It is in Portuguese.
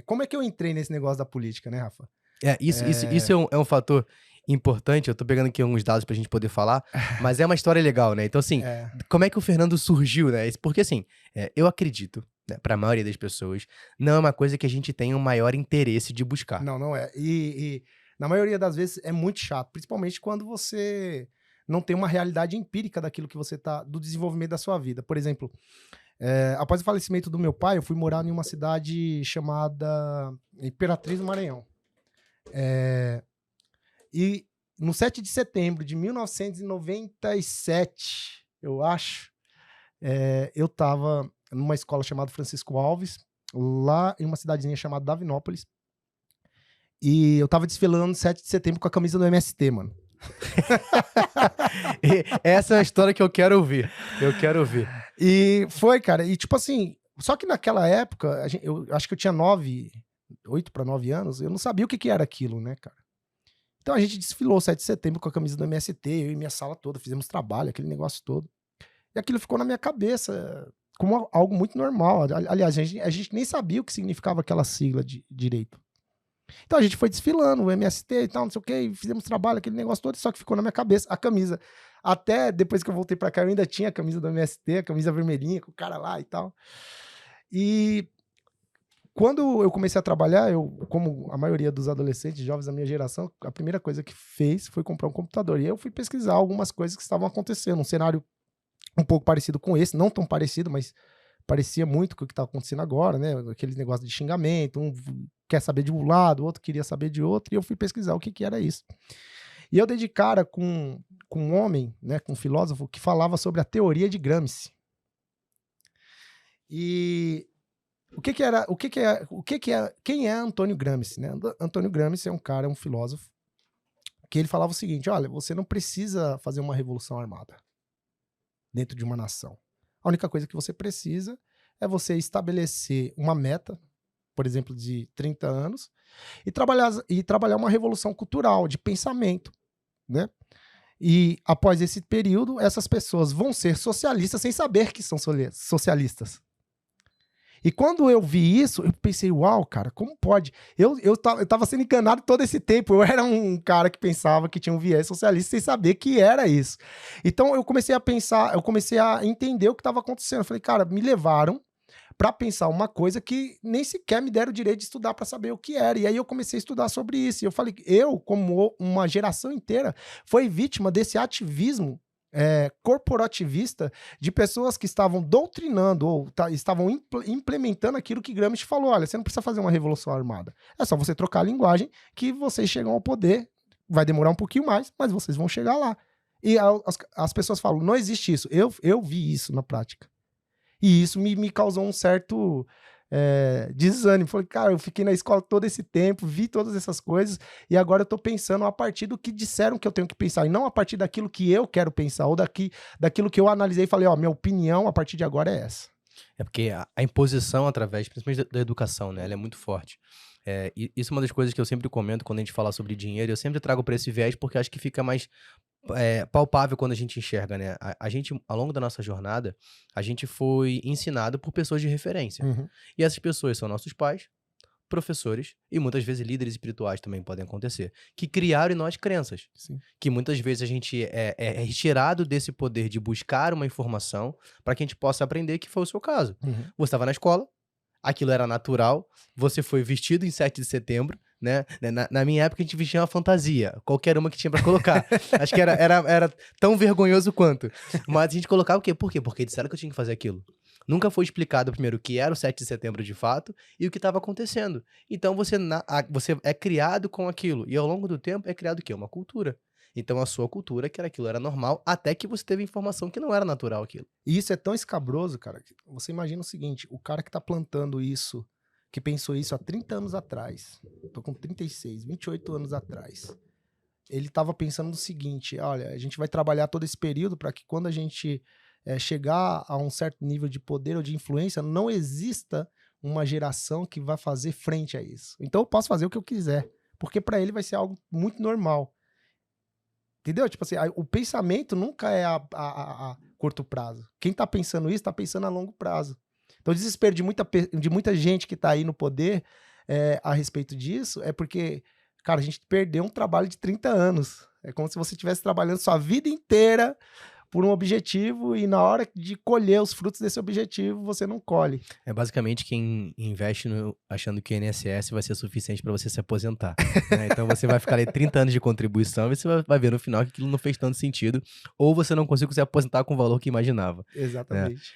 Como é que eu entrei nesse negócio da política, né, Rafa? Isso é um fator importante. Eu tô pegando aqui alguns dados pra gente poder falar, mas é uma história legal, né? Então, assim, É, como é que o Fernando surgiu, né? Porque, assim, eu acredito, né, pra maioria das pessoas, não é uma coisa que a gente tenha um maior interesse de buscar. não, não é. E na maioria das vezes é muito chato, principalmente quando você não tem uma realidade empírica daquilo que você tá, do desenvolvimento da sua vida. Por exemplo, após o falecimento do meu pai, eu fui morar em uma cidade chamada Imperatriz do Maranhão. E no 7 de setembro de 1997, eu acho, eu estava numa escola chamada Francisco Alves, lá em uma cidadezinha chamada Davinópolis, e eu tava desfilando no 7 de setembro com a camisa do MST, mano. E essa é a história que eu quero ouvir. Eu quero ouvir. E foi, cara, e tipo assim, só que naquela época, eu acho que eu tinha 8 para 9 anos, eu não sabia o que era aquilo, né, cara? Então a gente desfilou 7 de setembro com a camisa do MST, eu e minha sala toda, fizemos trabalho, aquele negócio todo. E aquilo ficou na minha cabeça como algo muito normal. Aliás, a gente nem sabia o que significava aquela sigla de direito. Então a gente foi desfilando, o MST e tal, não sei o que, fizemos trabalho, aquele negócio todo, só que ficou na minha cabeça a camisa. Até depois que eu voltei pra cá, eu ainda tinha a camisa do MST, a camisa vermelhinha, com o cara lá e tal. E quando eu comecei a trabalhar, como a maioria dos adolescentes, jovens da minha geração, a primeira coisa que fez foi comprar um computador. E eu fui pesquisar algumas coisas que estavam acontecendo, um cenário um pouco parecido com esse, não tão parecido, mas parecia muito com o que está acontecendo agora, né? Aquele negócio de xingamento, um quer saber de um lado, o outro queria saber de outro, e eu fui pesquisar o que era isso. E eu dei de cara com um homem, né, com um filósofo, que falava sobre a teoria de Gramsci. E quem é Antônio Gramsci, né? Antônio Gramsci é um cara, um filósofo, que ele falava o seguinte: olha, você não precisa fazer uma revolução armada dentro de uma nação. A única coisa que você precisa é você estabelecer uma meta, por exemplo, de 30 anos, e trabalhar uma revolução cultural, de pensamento, né? E após esse período, essas pessoas vão ser socialistas sem saber que são socialistas. E quando eu vi isso, eu pensei, uau, cara, como pode? Eu tava sendo enganado todo esse tempo. Eu era um cara que pensava que tinha um viés socialista sem saber que era isso. Então eu comecei a pensar, eu comecei a entender o que estava acontecendo. Eu falei, cara, me levaram para pensar uma coisa que nem sequer me deram o direito de estudar para saber o que era. E aí eu comecei a estudar sobre isso. E eu falei, como uma geração inteira, foi vítima desse ativismo corporativista de pessoas que estavam doutrinando ou estavam implementando aquilo que Gramsci falou. Olha, você não precisa fazer uma revolução armada. É só você trocar a linguagem que vocês chegam ao poder. Vai demorar um pouquinho mais, mas vocês vão chegar lá. E as pessoas falam, não existe isso. Eu vi isso na prática. E isso me causou um certo desânimo. Falei, cara, eu fiquei na escola todo esse tempo, vi todas essas coisas, e agora eu tô pensando a partir do que disseram que eu tenho que pensar, e não a partir daquilo que eu quero pensar, ou daquilo que eu analisei e falei, ó, minha opinião a partir de agora é essa. É porque a imposição através, principalmente da educação, né? Ela é muito forte. Isso é uma das coisas que eu sempre comento quando a gente fala sobre dinheiro. Eu sempre trago para esse viés porque acho que fica mais palpável quando a gente enxerga, né? A gente, ao longo da nossa jornada, a gente foi ensinado por pessoas de referência. Uhum. E essas pessoas são nossos pais, professores e muitas vezes líderes espirituais também podem acontecer, que criaram em nós crenças. Sim. Que muitas vezes a gente é retirado desse poder de buscar uma informação para que a gente possa aprender, que foi o seu caso. Uhum. Você estava na escola, aquilo era natural, você foi vestido em 7 de setembro, né? Na minha época a gente vestia uma fantasia, qualquer uma que tinha pra colocar. Acho que era tão vergonhoso quanto. Mas a gente colocava o quê? Por quê? Porque disseram que eu tinha que fazer aquilo. Nunca foi explicado primeiro o que era o 7 de setembro de fato e o que estava acontecendo. Então você é criado com aquilo. E ao longo do tempo é criado o quê? Uma cultura. Então a sua cultura, que aquilo era normal, até que você teve informação que não era natural aquilo. E isso é tão escabroso, cara, que você imagina o seguinte, o cara que tá plantando isso, que pensou isso há 30 anos atrás, tô com 36, 28 anos atrás, ele tava pensando no seguinte, olha, a gente vai trabalhar todo esse período para que quando a gente chegar a um certo nível de poder ou de influência, não exista uma geração que vai fazer frente a isso. Então eu posso fazer o que eu quiser, porque para ele vai ser algo muito normal. Entendeu? Tipo assim, o pensamento nunca é a curto prazo. Quem tá pensando isso, tá pensando a longo prazo. Então o desespero de muita gente que tá aí no poder a respeito disso é porque, cara, a gente perdeu um trabalho de 30 anos. É como se você estivesse trabalhando sua vida inteira por um objetivo e na hora de colher os frutos desse objetivo, você não colhe. É basicamente quem investe achando que o INSS vai ser suficiente para você se aposentar. Né? Então você vai ficar ali 30 anos de contribuição e você vai ver no final que aquilo não fez tanto sentido ou você não conseguiu se aposentar com o valor que imaginava. Né? Exatamente.